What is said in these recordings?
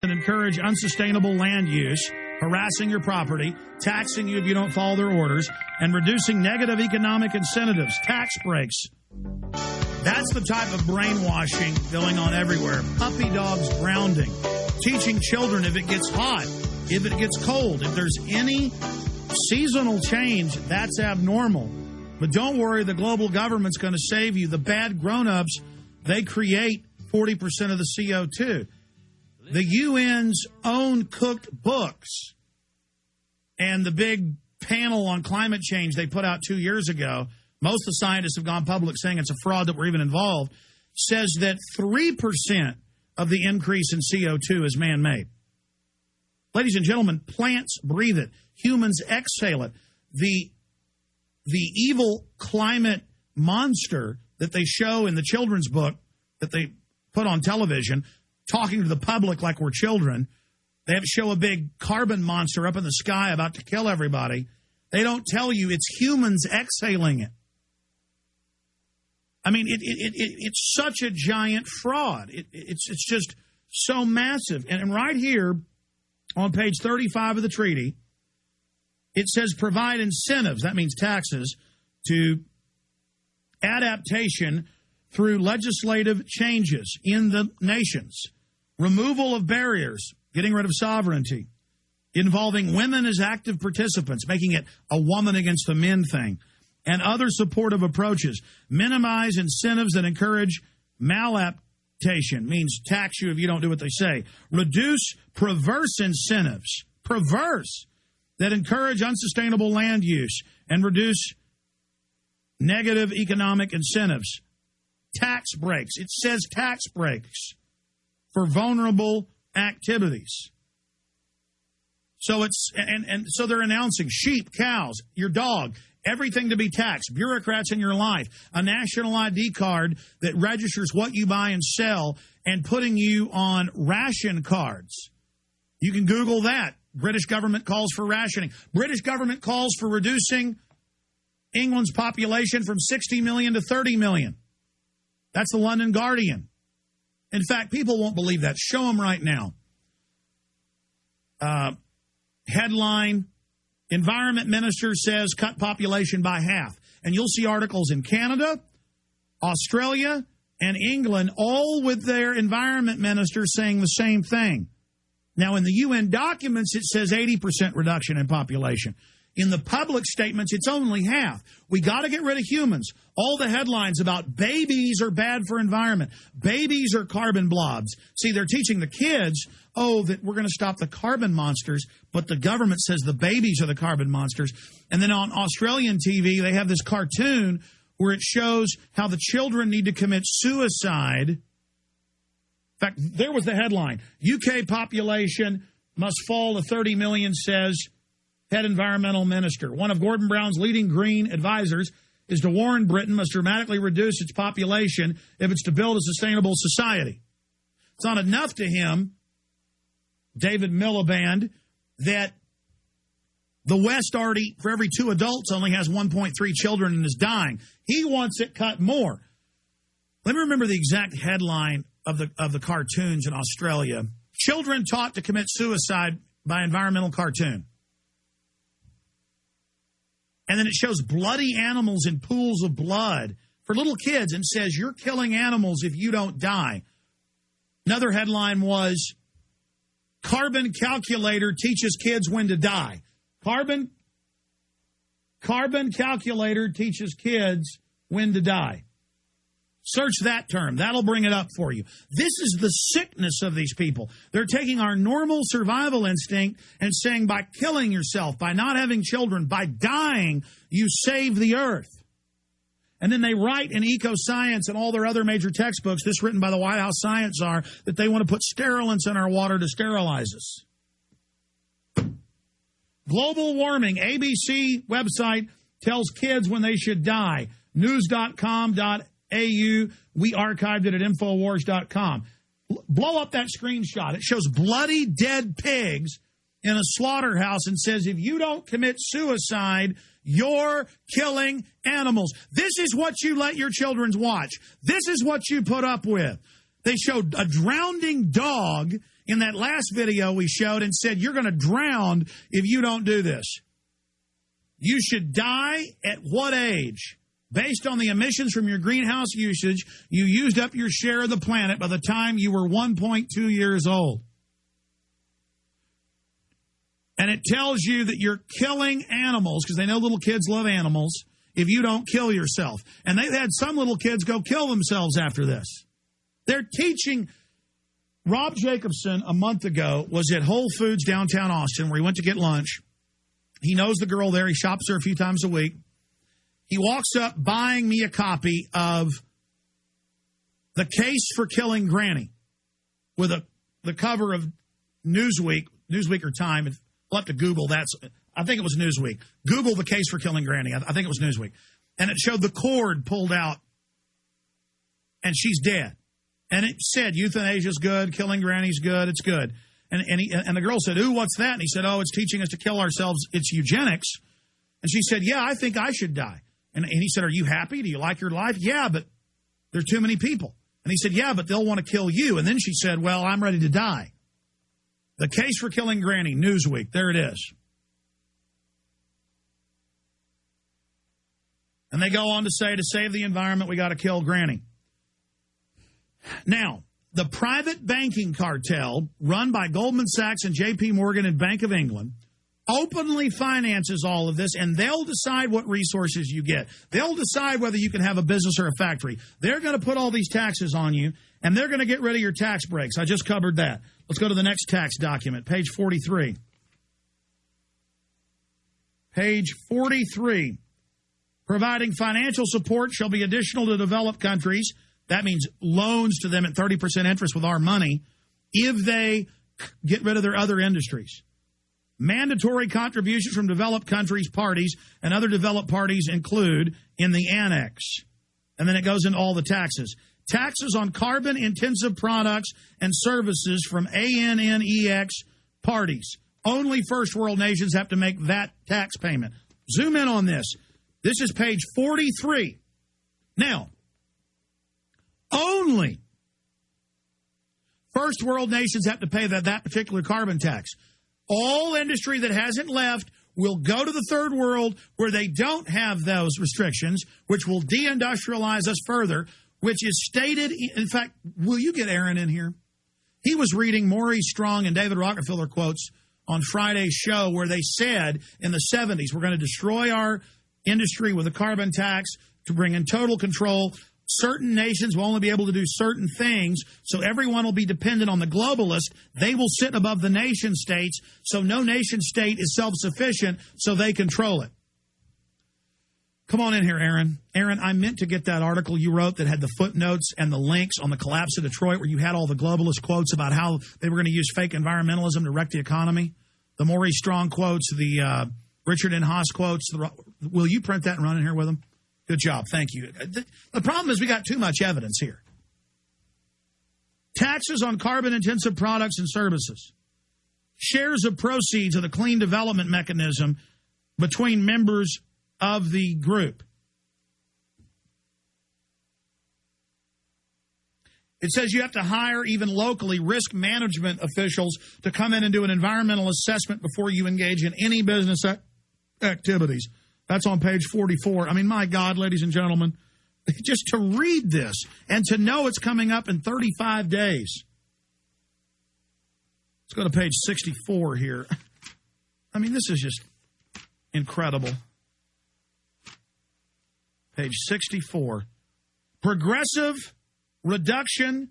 and encourage unsustainable land use, harassing your property, taxing you if you don't follow their orders, and reducing negative economic incentives, tax breaks. That's the type of brainwashing going on everywhere. Puppy dogs grounding, teaching children if it gets hot, if it gets cold, if there's any seasonal change, that's abnormal. But don't worry, the global government's going to save you. The bad grown-ups, they create 40% of the CO2. The UN's own cooked books and the big panel on climate change they put out 2 years ago, most of the scientists have gone public saying it's a fraud that we're even involved, says that 3% of the increase in CO2 is man-made. Ladies and gentlemen, plants breathe it. Humans exhale it. The evil climate monster that they show in the children's book that they put on television, talking to the public like we're children. They have to show a big carbon monster up in the sky about to kill everybody. They don't tell you it's humans exhaling it. I mean, it's such a giant fraud. It's just so massive. And right here on page 35 of the treaty, it says provide incentives, that means taxes, to adaptation through legislative changes in the nations. Removal of barriers, getting rid of sovereignty, involving women as active participants, making it a woman against a men thing, and other supportive approaches. Minimize incentives that encourage maladaptation, means tax you if you don't do what they say. Reduce perverse incentives, that encourage unsustainable land use and reduce negative economic incentives. Tax breaks. It says tax breaks for vulnerable activities. So it's and so they're announcing sheep, cows, your dog, everything to be taxed, bureaucrats in your life, a national ID card that registers what you buy and sell, and putting you on ration cards. You can Google that. British government calls for rationing. British government calls for reducing England's population from 60 million to 30 million. That's the London Guardian. In fact, people won't believe that. Show them right now. Headline, Environment Minister says cut population by half. And you'll see articles in Canada, Australia, and England, all with their environment ministers saying the same thing. Now, in the UN documents, it says 80% reduction in population. In the public statements, it's only half. We got to get rid of humans. All the headlines about babies are bad for environment. Babies are carbon blobs. See, they're teaching the kids, that we're going to stop the carbon monsters, but the government says the babies are the carbon monsters. And then on Australian TV, they have this cartoon where it shows how the children need to commit suicide. In fact, there was the headline. UK population must fall to 30 million, says head environmental minister. One of Gordon Brown's leading green advisors is to warn Britain must dramatically reduce its population if it's to build a sustainable society. It's not enough to him, David Miliband, that the West already, for every 2 adults, only has 1.3 children and is dying. He wants it cut more. Let me remember the exact headline of the cartoons in Australia. Children taught to commit suicide by environmental cartoon. And then it shows bloody animals in pools of blood for little kids and says, you're killing animals if you don't die. Another headline was, carbon calculator teaches kids when to die. Carbon calculator teaches kids when to die. Search that term. That'll bring it up for you. This is the sickness of these people. They're taking our normal survival instinct and saying by killing yourself, by not having children, by dying, you save the earth. And then they write in Eco-Science and all their other major textbooks, this written by the White House Science Czar, that they want to put sterilants in our water to sterilize us. Global warming. ABC website tells kids when they should die. News.com.au. We archived it at Infowars.com. Blow up that screenshot. It shows bloody dead pigs in a slaughterhouse and says, if you don't commit suicide, you're killing animals. This is what you let your children watch. This is what you put up with. They showed a drowning dog in that last video we showed and said, you're going to drown if you don't do this. You should die at what age? Based on the emissions from your greenhouse usage, you used up your share of the planet by the time you were 1.2 years old. And it tells you that you're killing animals, because they know little kids love animals, if you don't kill yourself. And they've had some little kids go kill themselves after this. They're teaching. Rob Jacobson, a month ago, was at Whole Foods downtown Austin, where he went to get lunch. He knows the girl there. He shops there a few times a week. He walks up buying me a copy of The Case for Killing Granny with the cover of Newsweek or Time. We'll have to Google that. I think it was Newsweek. Google The Case for Killing Granny. I think it was Newsweek. And it showed the cord pulled out, and she's dead. And it said, euthanasia's good, killing Granny's good, it's good. And the girl said, ooh, what's that? And he said, oh, it's teaching us to kill ourselves. It's eugenics. And she said, yeah, I think I should die. And he said, are you happy? Do you like your life? Yeah, but there are too many people. And he said, yeah, but they'll want to kill you. And then she said, well, I'm ready to die. The Case for Killing Granny, Newsweek. There it is. And they go on to say, to save the environment, we got to kill Granny. Now, the private banking cartel run by Goldman Sachs and J.P. Morgan and Bank of England openly finances all of this, and they'll decide what resources you get. They'll decide whether you can have a business or a factory. They're going to put all these taxes on you, and they're going to get rid of your tax breaks. I just covered that. Let's go to the next tax document, page 43. Page 43. Providing financial support shall be additional to developed countries. That means loans to them at 30% interest with our money if they get rid of their other industries. Mandatory contributions from developed countries, parties, and other developed parties include in the annex. And then it goes into all the taxes. Taxes on carbon-intensive products and services from ANNEX parties. Only first world nations have to make that tax payment. Zoom in on this. This is page 43. Now, only first world nations have to pay that particular carbon tax. All industry that hasn't left will go to the third world where they don't have those restrictions, which will deindustrialize us further, which is stated. In fact, will you get Aaron in here? He was reading Maurice Strong and David Rockefeller quotes on Friday's show where they said in the 70s, we're going to destroy our industry with a carbon tax to bring in total control. Certain nations will only be able to do certain things, so everyone will be dependent on the globalist. They will sit above the nation states, so no nation state is self-sufficient, so they control it. Come on in here, Aaron. Aaron, I meant to get that article you wrote that had the footnotes and the links on the collapse of Detroit, where you had all the globalist quotes about how they were going to use fake environmentalism to wreck the economy. The Maurice Strong quotes, the Richard N. Haas quotes. Will you print that and run in here with them? Good job. Thank you. The problem is we got too much evidence here. Taxes on carbon-intensive products and services. Shares of proceeds of the clean development mechanism between members of the group. It says you have to hire, even locally, risk management officials to come in and do an environmental assessment before you engage in any business activities. That's on page 44. I mean, my God, ladies and gentlemen, just to read this and to know it's coming up in 35 days. Let's go to page 64 here. I mean, this is just incredible. Page 64. Progressive reduction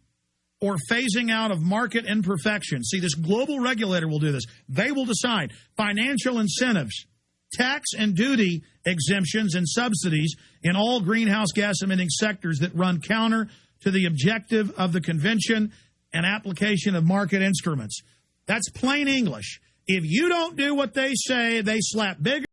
or phasing out of market imperfections. See, this global regulator will do this. They will decide financial incentives, tax and duty exemptions and subsidies in all greenhouse gas emitting sectors that run counter to the objective of the convention and application of market instruments. That's plain English. If you don't do what they say, they slap bigger